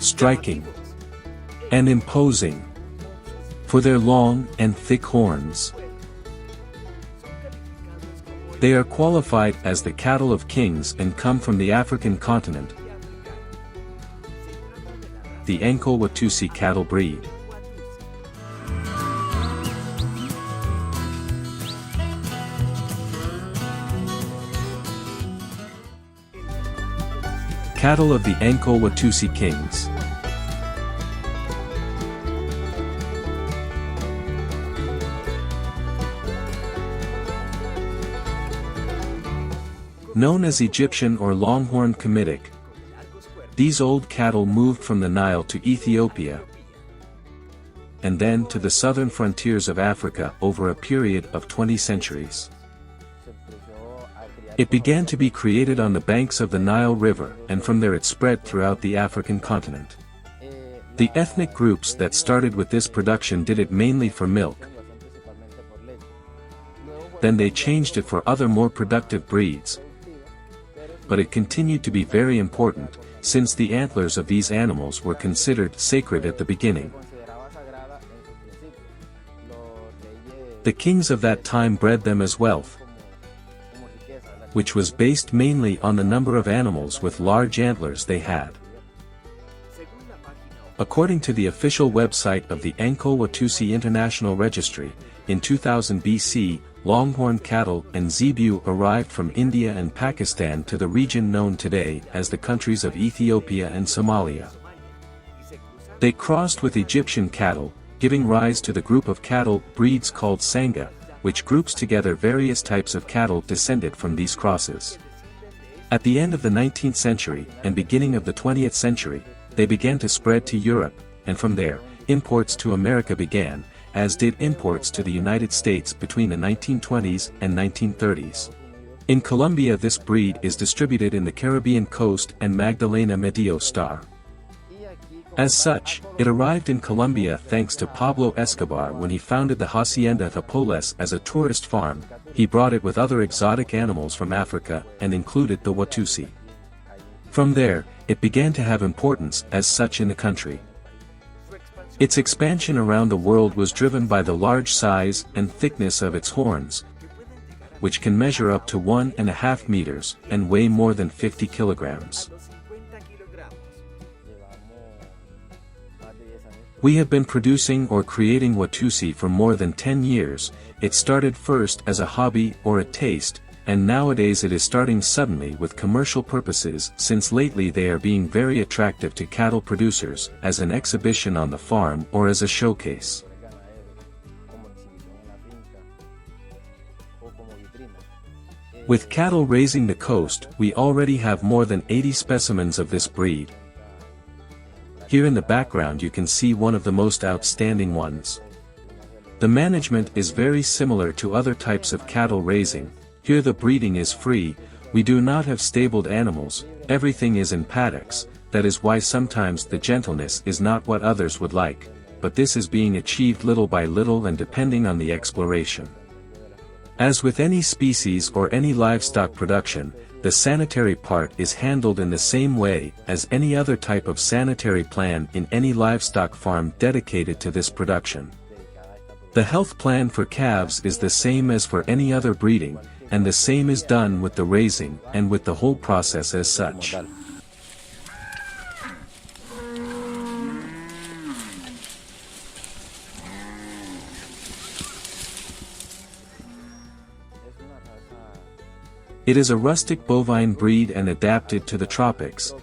striking, and imposing for their long and thick horns. They are qualified as the cattle of kings and come from the African continent. The Ankole Watusi cattle breed. Cattle of the Ankole Watusi kings. Known as Egyptian or Longhorn Kemetic, these old cattle moved from the Nile to Ethiopia and then to the southern frontiers of Africa over a period of 20 centuries. It began to be created on the banks of the Nile River, and from there it spread throughout the African continent. The ethnic groups that started with this production did it mainly for milk. Then they changed it for other more productive breeds. But it continued to be very important, since the antlers of these animals were considered sacred at the beginning. The kings of that time bred them as wealth, which was based mainly on the number of animals with large antlers they had. According to the official website of the Ankole Watusi International Registry, in 2000 BC, Longhorn cattle and zebu arrived from India and Pakistan to the region known today as the countries of Ethiopia and Somalia. They crossed with Egyptian cattle, giving rise to the group of cattle breeds called Sangha, which groups together various types of cattle descended from these crosses. At the end of the 19th century and beginning of the 20th century, they began to spread to Europe, and from there, imports to America began, as did imports to the United States between the 1920s and 1930s. In Colombia this breed is distributed in the Caribbean coast and Magdalena Medio Star. As such, it arrived in Colombia thanks to Pablo Escobar when he founded the Hacienda Tapoles as a tourist farm. He brought it with other exotic animals from Africa and included the Watusi. From there, it began to have importance as such in the country. Its expansion around the world was driven by the large size and thickness of its horns, which can measure up to 1.5 meters and weigh more than 50 kilograms. We have been producing or creating Watusi for more than 10 years. It started first as a hobby or a taste, and nowadays it is starting suddenly with commercial purposes, since lately they are being very attractive to cattle producers, as an exhibition on the farm or as a showcase. With cattle raising the coast, we already have more than 80 specimens of this breed. Here in the background you can see one of the most outstanding ones. The management is very similar to other types of cattle raising. Here the breeding is free, we do not have stabled animals, everything is in paddocks. That is why sometimes the gentleness is not what others would like, but this is being achieved little by little and depending on the exploration. As with any species or any livestock production, the sanitary part is handled in the same way as any other type of sanitary plan in any livestock farm dedicated to this production. The health plan for calves is the same as for any other breeding, and the same is done with the raising and with the whole process as such. It is a rustic bovine breed and adapted to the tropics.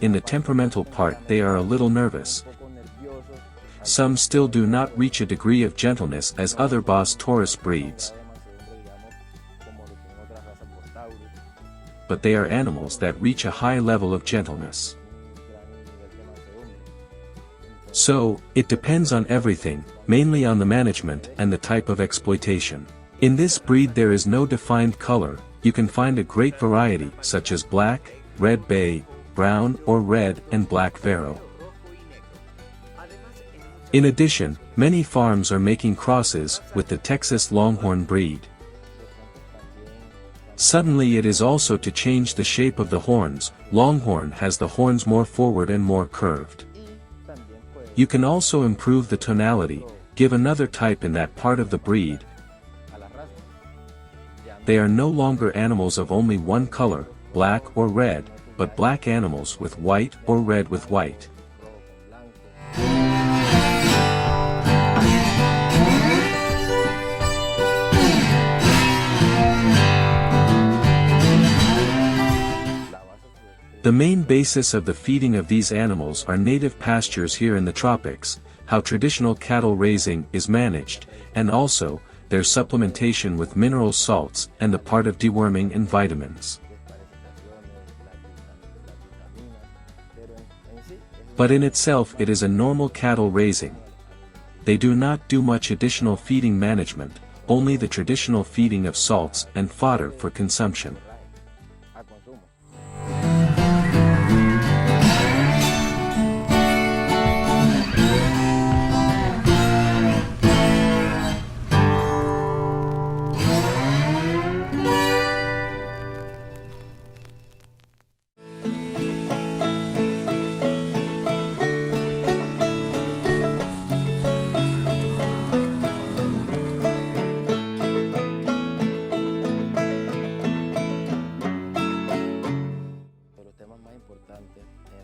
In the temperamental part they are a little nervous. Some still do not reach a degree of gentleness as other Bos Taurus breeds. But they are animals that reach a high level of gentleness. So, it depends on everything, mainly on the management and the type of exploitation. In this breed there is no defined color, you can find a great variety such as black, red bay, brown or red and black Vero. In addition, many farms are making crosses with the Texas Longhorn breed. Suddenly it is also to change the shape of the horns. Longhorn has the horns more forward and more curved. You can also improve the tonality, give another type in that part of the breed. They are no longer animals of only one color, black or red, but black animals with white or red with white. The main basis of the feeding of these animals are native pastures here in the tropics, how traditional cattle raising is managed, and also, their supplementation with mineral salts and the part of deworming and vitamins. But in itself it is a normal cattle raising. They do not do much additional feeding management, only the traditional feeding of salts and fodder for consumption.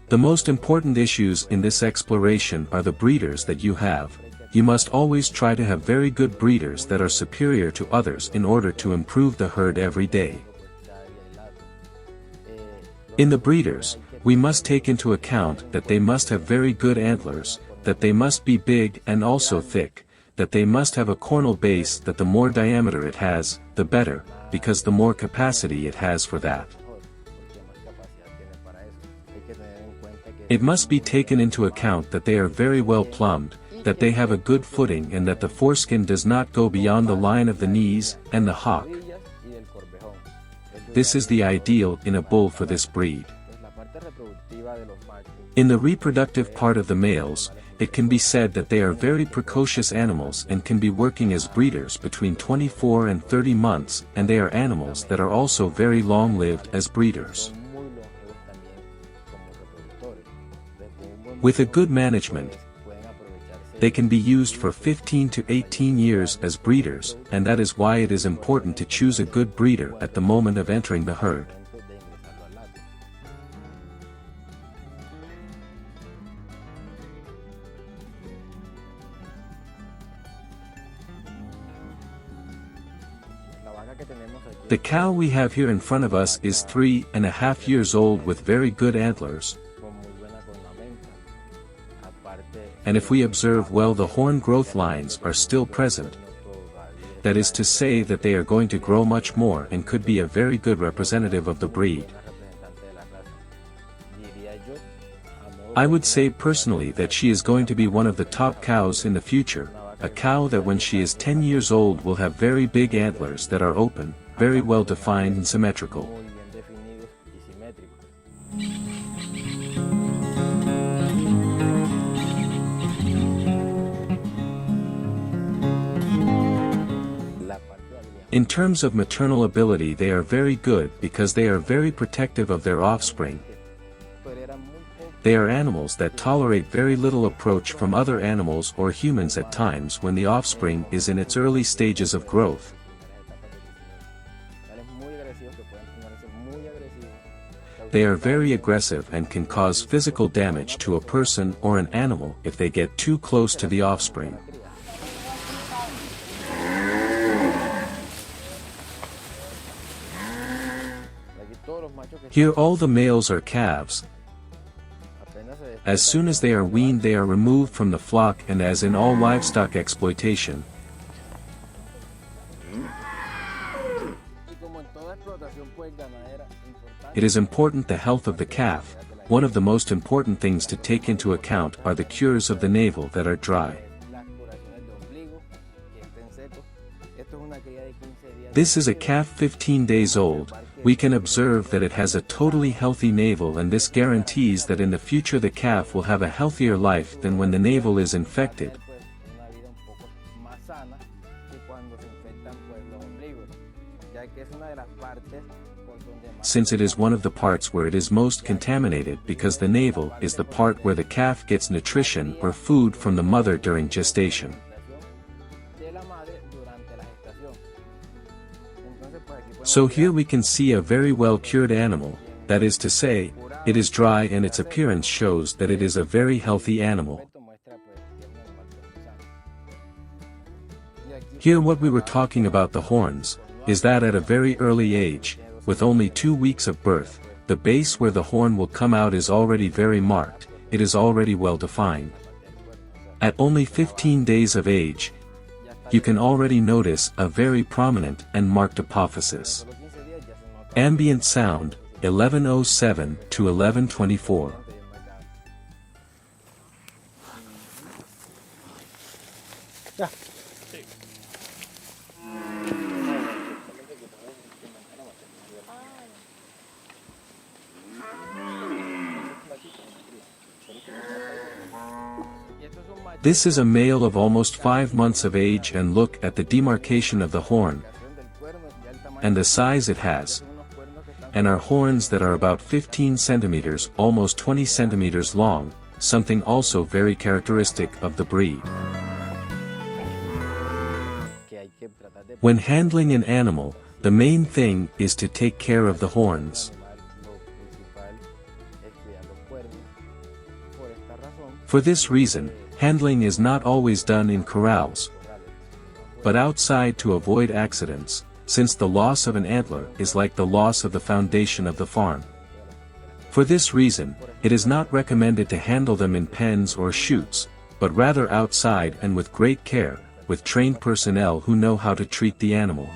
The most important issues in this exploration are the breeders that you have. You must always try to have very good breeders that are superior to others in order to improve the herd every day. In the breeders, we must take into account that they must have very good antlers, that they must be big and also thick, that they must have a cornel base, that the more diameter it has, the better, because the more capacity it has for that. It must be taken into account that they are very well plumbed, that they have a good footing and that the foreskin does not go beyond the line of the knees and the hock. This is the ideal in a bull for this breed. In the reproductive part of the males, it can be said that they are very precocious animals and can be working as breeders between 24 and 30 months, and they are animals that are also very long-lived as breeders. With a good management, they can be used for 15 to 18 years as breeders, and that is why it is important to choose a good breeder at the moment of entering the herd. The cow we have here in front of us is 3.5 years old with very good antlers. And if we observe well, the horn growth lines are still present. That is to say that they are going to grow much more and could be a very good representative of the breed. I would say personally that she is going to be one of the top cows in the future, a cow that when she is 10 years old will have very big antlers that are open, very well defined and symmetrical. In terms of maternal ability, they are very good because they are very protective of their offspring. They are animals that tolerate very little approach from other animals or humans at times when the offspring is in its early stages of growth. They are very aggressive and can cause physical damage to a person or an animal if they get too close to the offspring. Here all the males are calves. As soon as they are weaned, they are removed from the flock, and as in all livestock exploitation, it is important the health of the calf. One of the most important things to take into account are the cures of the navel that are dry. This is a calf 15 days old. We can observe that it has a totally healthy navel, and this guarantees that in the future the calf will have a healthier life than when the navel is infected. since it is one of the parts where it is most contaminated because the navel is the part where the calf gets nutrition or food from the mother during gestation. So here we can see a very well cured animal, that is to say, it is dry and its appearance shows that it is a very healthy animal. Here what we were talking about the horns, is that at a very early age, with only 2 weeks of birth, the base where the horn will come out is already very marked, it is already well defined. At only 15 days of age, you can already notice a very prominent and marked apophysis. Ambient sound, 11:07 to 11:24. This is a male of almost 5 months of age, and look at the demarcation of the horn and the size it has, and are horns that are about 15 centimeters, almost 20 centimeters long, something also very characteristic of the breed. When handling an animal, the main thing is to take care of the horns. For this reason, handling is not always done in corrals, but outside to avoid accidents, since the loss of an antler is like the loss of the foundation of the farm. For this reason, it is not recommended to handle them in pens or chutes, but rather outside and with great care, with trained personnel who know how to treat the animal.